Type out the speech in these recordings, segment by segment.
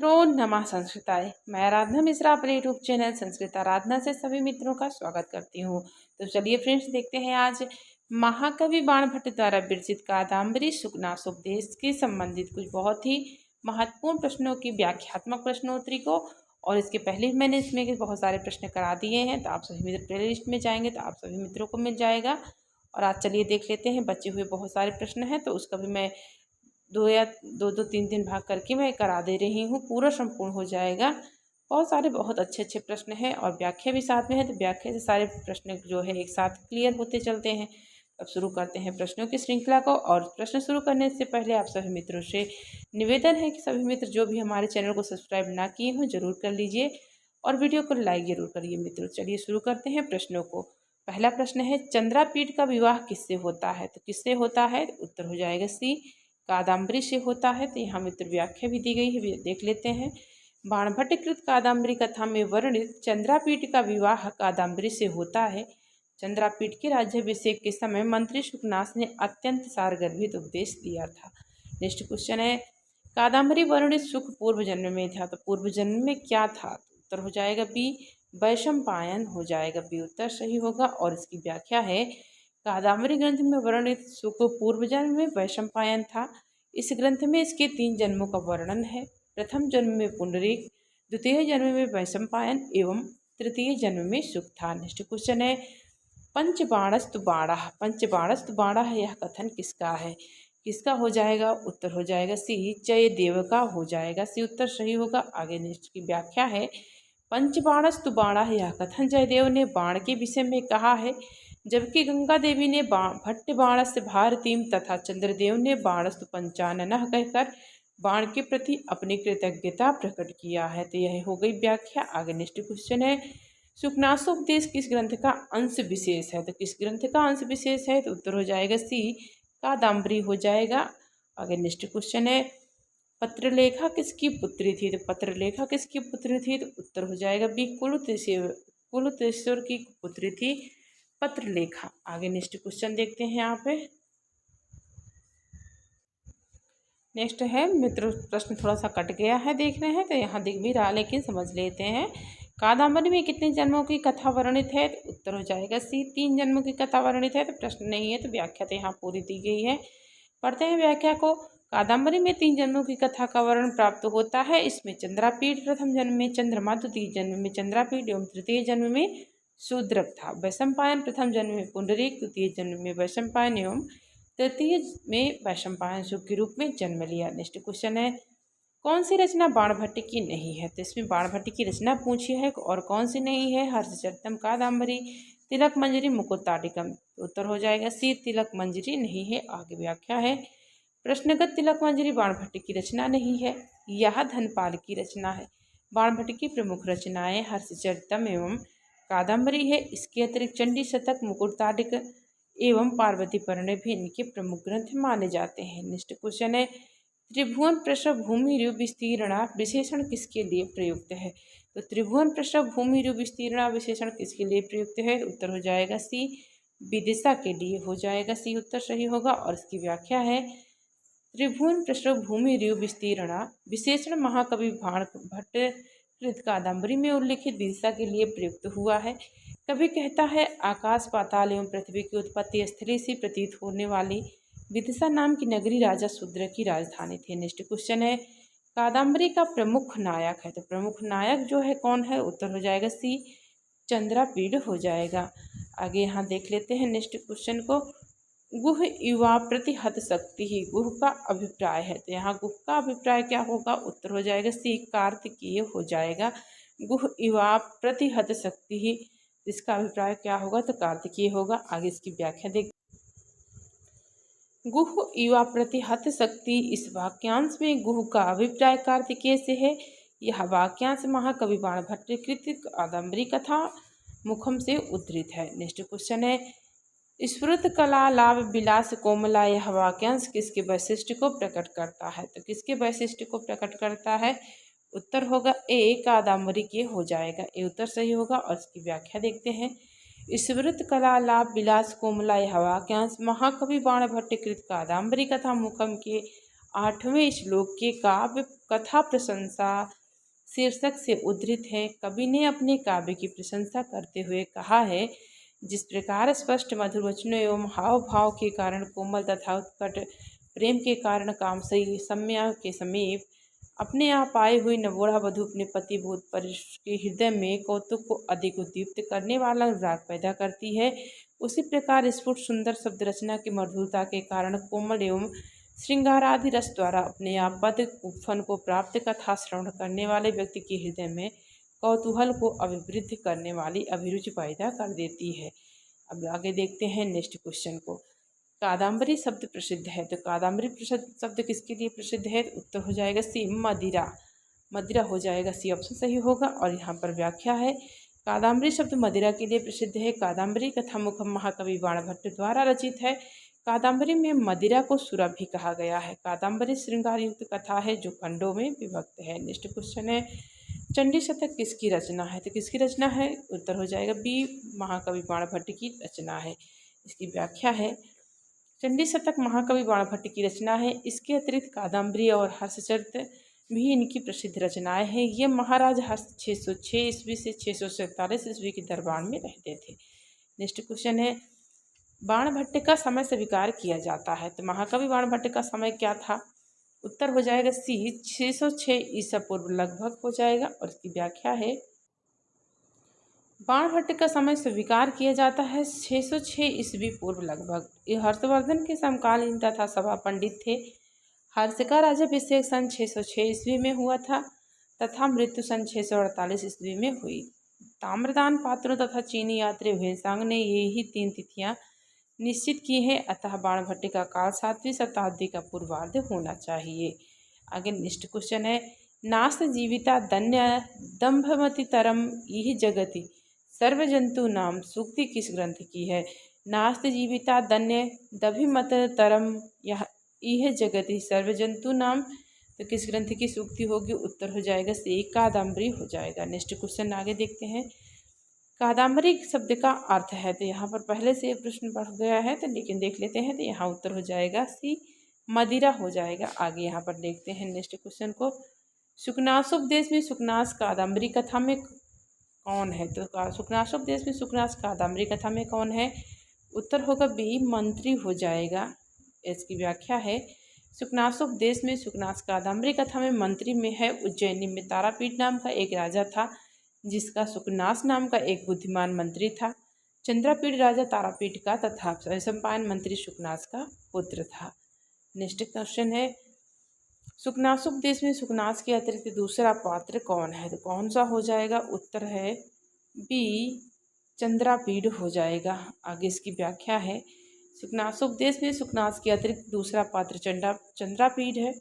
मित्रों नमः संस्कृताय। मैं आराधना मिश्रा अपने यूट्यूब चैनल संस्कृत आराधना से सभी मित्रों का स्वागत करती हूँ। तो चलिए फ्रेंड्स, देखते हैं आज महाकवि बाणभट्ट द्वारा विरचित कादम्बरी सुखनासोपदेश के संबंधित कुछ बहुत ही महत्वपूर्ण प्रश्नों की व्याख्यात्मक प्रश्नोत्तरी को। और इसके पहले ही मैंने इसमें बहुत सारे प्रश्न करा दिए हैं, तो आप सभी मित्र प्ले लिस्ट में जाएंगे तो आप सभी मित्रों को मिल जाएगा। और आज चलिए देख लेते हैं, बचे हुए बहुत सारे प्रश्न हैं तो उसका भी मैं दो तीन दिन भाग करके मैं करा दे रही हूँ, पूरा संपूर्ण हो जाएगा। बहुत सारे बहुत अच्छे अच्छे प्रश्न हैं और व्याख्या भी साथ में है, तो व्याख्या से सारे प्रश्न जो है एक साथ क्लियर होते चलते हैं। अब शुरू करते हैं प्रश्नों की श्रृंखला को। और प्रश्न शुरू करने से पहले आप सभी मित्रों से निवेदन है कि सभी मित्र जो भी हमारे चैनल को सब्सक्राइब ना किए हों जरूर कर लीजिए और वीडियो को लाइक जरूर करिए मित्रों। चलिए शुरू करते हैं प्रश्नों को। पहला प्रश्न है, चंद्रापीठ का विवाह किससे होता है? तो किससे होता है? उत्तर हो जाएगा सी, कादम्बरी से होता है। तो यहाँ मित्र व्याख्या भी दी गई है, देख लेते हैं। बाणभट्ट कृत कादम्बरी कथा में वर्णित चंद्रापीठ का विवाह कादम्बरी से होता है। चंद्रापीठ के राज्याभिषेक के समय मंत्री शुकनास ने अत्यंत सारगर्भित उपदेश दिया था। नेक्स्ट क्वेश्चन है, कादम्बरी वर्णित सुख पूर्व जन्म में था। तो पूर्व जन्म में क्या था? उत्तर हो जाएगा बी, वैशंपायन हो जाएगा। बी उत्तर सही होगा। और इसकी व्याख्या है, कादम्बरी ग्रंथ में वर्णित सुख पूर्व जन्म में वैशंपायन था। इस ग्रंथ में इसके 3 जन्मों का वर्णन है। प्रथम जन्म में पुंडरीक, द्वितीय जन्म में वैशंपायन एवं तृतीय जन्म में सुख था। नेक्स्ट क्वेश्चन है, पंचबाणस्तु बाणा। पंचबाणस्तु बाणा यह कथन किसका है? किसका हो जाएगा? उत्तर हो जाएगा सी, जयदेव का हो जाएगा। सी उत्तर सही होगा। आगे नेक्स्ट की व्याख्या है, पंचबाणस्तु बाणा यह कथन जयदेव ने बाण के विषय में कहा है, जबकि गंगा देवी ने भट्ट बाणस्य भारतीम तथा चंद्रदेव ने बाणस्तु पंचाननः कहकर बाण के प्रति अपनी कृतज्ञता प्रकट किया है। तो यह हो गई व्याख्या। आगे नेक्स्ट क्वेश्चन है, सुखनासोपदेश किस ग्रंथ का अंश विशेष है? तो किस ग्रंथ का अंश विशेष है? तो उत्तर हो जाएगा सी, कादम्बरी हो जाएगा। आगे नेक्स्ट क्वेश्चन है, पत्रलेखा किसकी पुत्री थी? तो पत्रलेखा किसकी पुत्री थी? तो उत्तर हो जाएगा बी, कुलुतेश्वर की पुत्री थी पत्रलेखा। आगे नेक्स्ट क्वेश्चन देखते हैं यहाँ पे। नेक्स्ट है मित्रों, प्रश्न थोड़ा सा कट गया है, देख रहे हैं तो यहाँ दिख भी रहा, लेकिन समझ लेते हैं। कादम्बरी में कितने जन्मों की कथा वर्णित है? तो उत्तर हो जाएगा सी, 3 जन्मों की कथा वर्णित है। तो प्रश्न नहीं है, तो व्याख्या तो यहाँ पूरी दी गई है। पढ़ते हैं व्याख्या को। कादम्बरी में 3 जन्मों की कथा का वर्णन प्राप्त होता है। इसमें चंद्रापीठ प्रथम जन्म में चंद्रमा, द्वितीय जन्म में चंद्रापीठ एवं तृतीय जन्म में शूद्रक था। वैशंपायन प्रथम जन्म में पुंडरीक, द्वितीय जन्म में वैशंपायन एवं तृतीय में वैशंपायन सुख के रूप में जन्म लिया। नेक्स्ट क्वेश्चन है, कौन सी रचना बाणभट्ट की नहीं है? तो इसमें बाणभट्ट की रचना पूछी है और कौन सी नहीं है? हर्षचरितम, कादम्बरी, तिलक मंजरी, मुकुटाटिकम। उत्तर हो जाएगा सी, तिलक मंजरी नहीं है। आगे व्याख्या है, प्रश्नगत तिलक मंजरी बाणभट्ट की रचना नहीं है, यह धनपाल की रचना है। बाणभट्ट की प्रमुख रचनाएं हर्षचरितम एवं कादम्बरी है। इसके अतिरिक्त चंडी शतक, मुकुटाटिक एवं पार्वती परिणय भी इनके प्रमुख ग्रंथ माने जाते हैं। नेक्स्ट क्वेश्चन है, त्रिभुवन पृष्ठ भूमि ऋ विस्तीर्णा विशेषण किसके लिए प्रयुक्त है? तो त्रिभुवन पृष्ठ भूमि ऋ विस्तीर्णा विशेषण किसके लिए प्रयुक्त है? उत्तर हो जाएगा सी, विदिशा के लिए हो जाएगा। सी उत्तर सही होगा। और इसकी व्याख्या है, त्रिभुवन पृष्ठ भूमि ऋ विस्तीर्णा विशेषण महाकवि बाणभट्ट कृत कादम्बरी में उल्लिखित विदिशा के लिए प्रयुक्त हुआ है। कवि कहता है, आकाश पाताल एवं पृथ्वी की उत्पत्ति स्थली से प्रतीत होने वाली विदिशा नाम की नगरी राजा शूद्र की राजधानी थी। नेक्स्ट क्वेश्चन है, कादम्बरी का प्रमुख नायक है। तो प्रमुख नायक जो है कौन है? उत्तर हो जाएगा सी, चंद्रापीठ हो जाएगा। आगे यहाँ देख लेते हैं नेक्स्ट क्वेश्चन को। गुह युवा प्रतिहत शक्ति ही गुह का अभिप्राय है। तो यहाँ गुह का अभिप्राय क्या होगा? उत्तर हो जाएगा सी, कार्तिकेय हो जाएगा। गुह युवा प्रतिहत शक्ति ही, इसका अभिप्राय क्या होगा? तो कार्तिकेय होगा। आगे इसकी व्याख्या देख, गुह युवा प्रतिहत शक्ति, इस वाक्यांश में गुह का अभिप्राय कार्तिकेय से है। यह वाक्यांश महाकवि बाणभट्ट कृत कादम्बरी कथा मुखम से उद्धृत है। नेक्स्ट क्वेश्चन है, स्फुरत कला लाभ विलास कोमला, यह वाक्यांश किसके वैशिष्ट्य को प्रकट करता है? तो किसके वैशिष्ट्य को प्रकट करता है? उत्तर होगा ए, कादम्बरी के हो जाएगा। ए उत्तर सही होगा। और इसकी व्याख्या देखते हैं, स्फुरत कला लाभ विलास कोमला, यह वाक्यांश महाकवि बाणभट्ट कृत कादम्बरी कथा मुखम के 8वें श्लोक के काव्य कथा प्रशंसा शीर्षक से उद्धृत है। कवि ने अपने काव्य की प्रशंसा करते हुए कहा है, जिस प्रकार स्पष्ट मधुर वचनों एवं हाव भाव के कारण कोमल तथा उत्कट प्रेम के कारण कामसई सम्या के समीप अपने आप आई हुई नवोढ़ा वधू अपने पति भूत पुरुष के हृदय में कौतुक को अधिक उद्दीप्त करने वाला राग पैदा करती है, उसी प्रकार स्फुट सुंदर शब्द रचना की मधुरता के कारण कोमल एवं श्रृंगारादि रस द्वारा अपने आप पद उपफन को प्राप्त कथा श्रवण करने वाले व्यक्ति के हृदय में कौतूहल को अभिवृद्ध करने वाली अभिरुचि पैदा कर देती है। अब आगे देखते हैं नेक्स्ट क्वेश्चन को। कादम्बरी शब्द प्रसिद्ध है, तो कादम्बरी प्रसिद्ध शब्द किसके लिए प्रसिद्ध है? उत्तर हो जाएगा सी, मदिरा। मदिरा हो जाएगा, सी ऑप्शन सही होगा। और यहाँ पर व्याख्या है, कादम्बरी शब्द मदिरा के लिए प्रसिद्ध है। कादम्बरी कथा मुखम महाकवि बाणभट्ट द्वारा रचित है। कादम्बरी में मदिरा को सुरा भी कहा गया है। कादम्बरी श्रृंगार युक्त कथा है जो खंडों में विभक्त है। नेक्स्ट क्वेश्चन है, चंडी शतक किसकी रचना है? तो किसकी रचना है? उत्तर हो जाएगा बी, महाकवि बाणभट्ट की रचना है। इसकी व्याख्या है, चंडी शतक महाकवि बाणभट्ट की रचना है। इसके अतिरिक्त कादम्बरी और हर्षचरित भी इनकी प्रसिद्ध रचनाएं हैं। ये महाराज हर्ष 606 ईस्वी से 647 ईस्वी के दरबार में रहते थे। नेक्स्ट क्वेश्चन है, बाणभट्ट का समय स्वीकार किया जाता है, तो महाकवि बाणभट्ट का समय क्या था? उत्तर हो जाएगा सी, 606 ईसा पूर्व लगभग हो जाएगा। और इसकी व्याख्या है, बाणभट्ट का समय स्वीकार किया जाता है 606 ईस्वी पूर्व लगभग। ये हर्षवर्धन के समकालीन तथा सभा पंडित थे। हर्ष का राज्याभिषेक सन 606 ईस्वी में हुआ था तथा मृत्यु सन 648 ईस्वी में हुई। ताम्रदान पात्रों तथा चीनी यात्री भेषांग ने ये ही 3 तिथियां निश्चित की है, अतः बाणभट्ट का काल 7वीं शताब्दी का पूर्वार्ध होना चाहिए। आगे नेक्स्ट क्वेश्चन है, नास्त जीविता धन्य दंभमति तरम यह जगति सर्वजंतु नाम सूक्ति किस ग्रंथ की है? नास्त जीविता धन्य दभिमत तरम यह जगति सर्वजंतु नाम, तो किस ग्रंथ की सूक्ति होगी? उत्तर हो जाएगा सी, कादम्बरी हो जाएगा। नेक्स्ट क्वेश्चन आगे देखते हैं, कादम्बरी शब्द का अर्थ है, तो यहाँ पर पहले से प्रश्न पढ़ गया है, तो लेकिन देख लेते हैं, तो यहाँ उत्तर हो जाएगा सी, मदिरा हो जाएगा। आगे यहाँ पर देखते हैं नेक्स्ट क्वेश्चन को, सुकनासोपदेश में सुकनास कादम्बरी कथा में कौन है? तो सुकनासोपदेश में सुकनास कादम्बरी कथा में कौन है? उत्तर होगा बी, मंत्री हो जाएगा। इसकी व्याख्या है, सुकनासोपदेश में सुकनास कादम्बरी कथा में मंत्री में है। उज्जैनी में तारापीठ नाम का एक राजा था जिसका सुकनास नाम का एक बुद्धिमान मंत्री था। चंद्रापीठ राजा तारापीठ का तथा वैशंपायन मंत्री सुकनास का पुत्र था। नेक्स्ट क्वेश्चन है, सुकनासोपदेश में सुकनास के अतिरिक्त दूसरा पात्र कौन है? तो कौन सा हो जाएगा? उत्तर है बी, चंद्रापीठ हो जाएगा। आगे इसकी व्याख्या है, सुकनासोपदेश में सुकनास के अतिरिक्त दूसरा पात्र चंद्रापीठ है।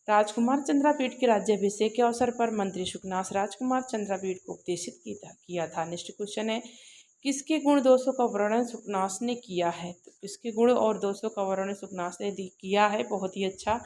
राजकुमार चंद्रापीठ के राज्याभिषेक के अवसर पर मंत्री सुकनास राजकुमार चंद्रापीठ को उपदेशित किया था। नेक्स्ट क्वेश्चन है, किसके गुण दोषों का वर्णन सुकनास ने किया है? तो किसके गुण और दोषों का वर्णन सुकनास ने किया है? बहुत ही अच्छा।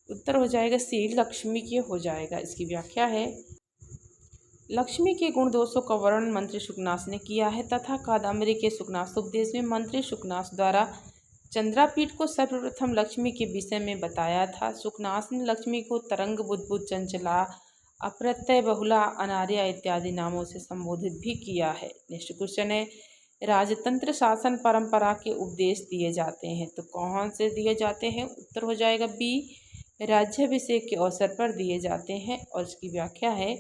उत्तर हो जाएगा सी, लक्ष्मी के हो जाएगा। इसकी व्याख्या है, लक्ष्मी के गुण दोषों का वर्णन मंत्री सुकनास ने किया है तथा कादम्बरी के सुकनासोपदेश में मंत्री सुकनास द्वारा चंद्रापीठ को सर्वप्रथम लक्ष्मी के विषय में बताया था। सुकनास ने लक्ष्मी को तरंग बुद्बुद चंचला अप्रत्यय बहुला अनार्या इत्यादि नामों से संबोधित भी किया है। नेक्स्ट क्वेश्चन है, राजतंत्र शासन परंपरा के उपदेश दिए जाते हैं, तो कौन से दिए जाते हैं? उत्तर हो जाएगा बी, राज्याभिषेक के अवसर पर दिए जाते हैं। और इसकी व्याख्या है,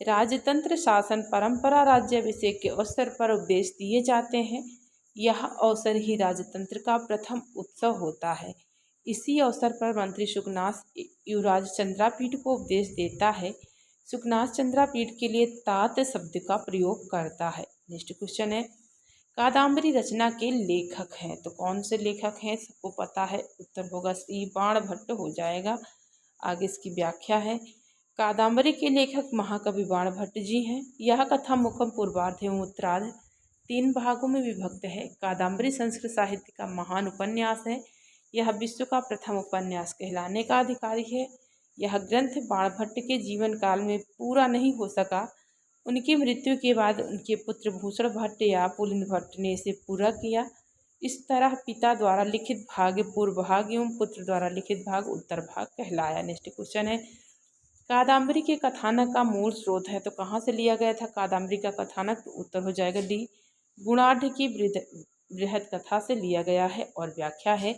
राजतंत्र शासन परंपरा राज्याभिषेक के अवसर पर उपदेश दिए जाते हैं। यह अवसर ही राजतंत्र का प्रथम उत्सव होता है। इसी अवसर पर मंत्री सुकनास युवराज चंद्रापीठ को उपदेश देता है। सुकनास चंद्रापीठ के लिए तात शब्द का प्रयोग करता है। नेक्स्ट क्वेश्चन है, कादम्बरी रचना के लेखक हैं, तो कौन से लेखक हैं? सबको पता है, उत्तर होगा सी, बाणभट्ट हो जाएगा। आगे इसकी व्याख्या है, कादम्बरी के लेखक महाकवि बाणभट्ट जी हैं। यह कथा मुखम पूर्वार्ध एवं उत्तरार्ध 3 भागों में विभक्त है। कादम्बरी संस्कृत साहित्य का महान उपन्यास है। यह विश्व का प्रथम उपन्यास कहलाने का अधिकारी है। यह ग्रंथ बाणभट्ट के जीवन काल में पूरा नहीं हो सका। उनकी मृत्यु के बाद उनके पुत्र भूषण भट्ट या पुलिन भट्ट ने इसे पूरा किया। इस तरह पिता द्वारा लिखित भाग पूर्व भाग एवं पुत्र द्वारा लिखित भाग उत्तर भाग कहलाया। नेक्स्ट क्वेश्चन है, कादम्बरी के कथानक का मूल स्रोत है तो कहाँ से लिया गया था कादम्बरी का कथानक? तो उत्तर हो जाएगा डी, गुणाढ़ की बृहद कथा से लिया गया है। और व्याख्या है,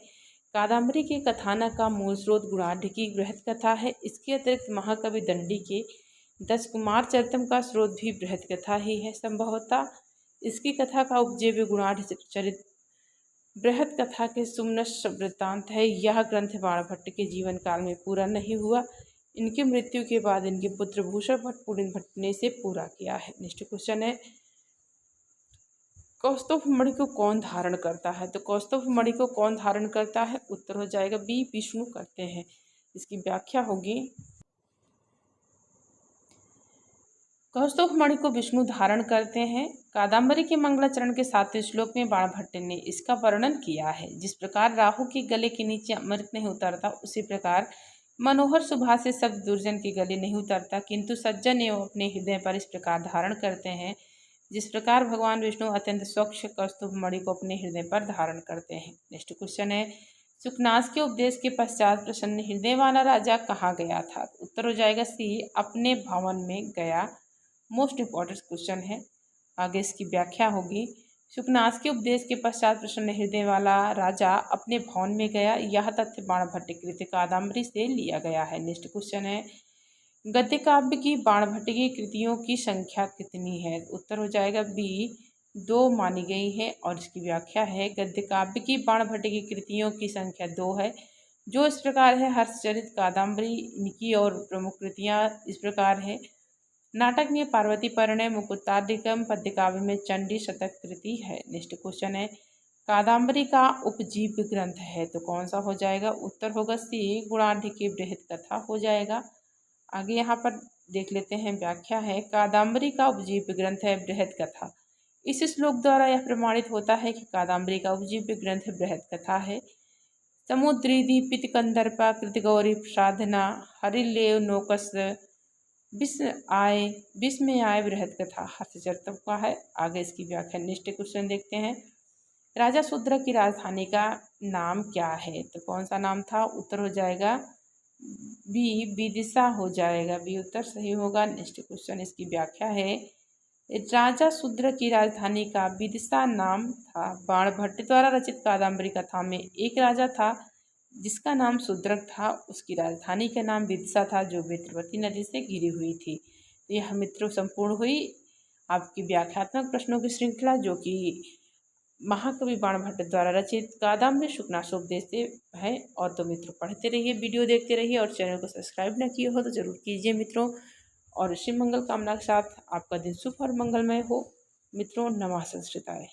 कादम्बरी के कथानक का मूल स्रोत गुणाढ़ की बृहद कथा है। इसके अतिरिक्त महाकवि दंडी के दशकुमार चरितम का स्रोत भी बृहद कथा ही है। संभवतः इसकी कथा का उपजीव्य गुणाढ़ चरित बृहद कथा के सुमनस वृत्तांत है। यह ग्रंथ बाणभट्ट के जीवन काल में पूरा नहीं हुआ। इनकी मृत्यु के बाद इनके पुत्र भूषण भट्ट पुलिन भट्ट ने इसे पूरा किया है। नेक्स्ट क्वेश्चन है, कौस्तुभ मणि को कौन धारण करता है? तो कौस्तुभ मणि को कौन धारण करता है? उत्तर हो जाएगा बी, विष्णु करते हैं। इसकी व्याख्या होगी, कौस्तुभ मणि को विष्णु धारण करते हैं। कादम्बरी के मंगलाचरण के 7वें श्लोक में बाणभट्ट ने इसका वर्णन किया है। जिस प्रकार राहु के गले के नीचे अमृत नहीं उतरता, उसी प्रकार मनोहर सुभा से शब्द दुर्जन के गले नहीं उतरता, किंतु सज्जन एवं अपने हृदय पर इस प्रकार धारण करते हैं जिस प्रकार भगवान विष्णु अत्यंत स्वच्छ कौस्तुभ मणि को अपने हृदय पर धारण करते हैं। नेक्स्ट क्वेश्चन है, सुकनास के उपदेश के पश्चात प्रसन्न हृदय वाला राजा कहाँ गया था? उत्तर हो जाएगा सी, अपने भवन में गया। मोस्ट इम्पॉर्टेंट क्वेश्चन है, आगे इसकी व्याख्या होगी। सुकनास के उपदेश के पश्चात प्रसन्न हृदय वाला राजा अपने भवन में गया। यह तथ्य बाणभट्ट कृत कादम्बरी से लिया गया है। नेक्स्ट क्वेश्चन है, गद्य काव्य की बाणभट्ट की कृतियों की संख्या कितनी है? उत्तर हो जाएगा बी, 2 मानी गई है। और इसकी व्याख्या है, गद्य काव्य की बाणभट्ट की कृतियों की संख्या 2 है, जो इस प्रकार है, हर्षचरित, कादम्बरी। इनकी और प्रमुख कृतियाँ इस प्रकार है, नाटक में पार्वती परिणय, मुकुटादिगम, पद्य काव्य में चंडी शतक कृति है। नेक्स्ट क्वेश्चन है, कादम्बरी का उपजीव्य ग्रंथ है तो कौन सा हो जाएगा? उत्तर होगा सी, गुणाढ़ की बृहद कथा हो जाएगा। आगे यहाँ पर देख लेते हैं, व्याख्या है, कादम्बरी का उपजीव्य ग्रंथ है बृहद कथा। इस श्लोक द्वारा यह प्रमाणित होता है कि कादम्बरी का उपजीव्य ग्रंथ बृहद कथा है। समुद्री दीपित कंदर्पा कृत गौरी साधना हरिलेव नौकस विस्मय आय बृहद कथा हर्षचरितम का है। आगे इसकी व्याख्या, नेक्स्ट क्वेश्चन देखते हैं, राजा शूद्र की राजधानी का नाम क्या है? तो कौन सा नाम था? उत्तर हो जाएगा बी, विदिशा हो जाएगा। बी उत्तर सही होगा। नेक्स्ट क्वेश्चन, इसकी व्याख्या है, राजा शूद्र की राजधानी का विदिशा नाम था। बाणभट्ट द्वारा रचित कादम्बरी कथा में एक राजा था जिसका नाम शूद्रक था। उसकी राजधानी का नाम विदिशा था, जो वेत्रवती नदी से घिरी हुई थी। तो यह मित्रों संपूर्ण हुई आपकी व्याख्यात्मक प्रश्नों की श्रृंखला, जो कि महाकवि बाणभट्ट द्वारा रचित कादम्बरी शुकनासोपदेश से है। और तो मित्रों पढ़ते रहिए, वीडियो देखते रहिए, और चैनल को सब्सक्राइब न किए हो तो जरूर कीजिए मित्रों। और शिव मंगल कामना के साथ आपका दिन शुभ और मंगलमय हो मित्रों। नमः संस्कृताय।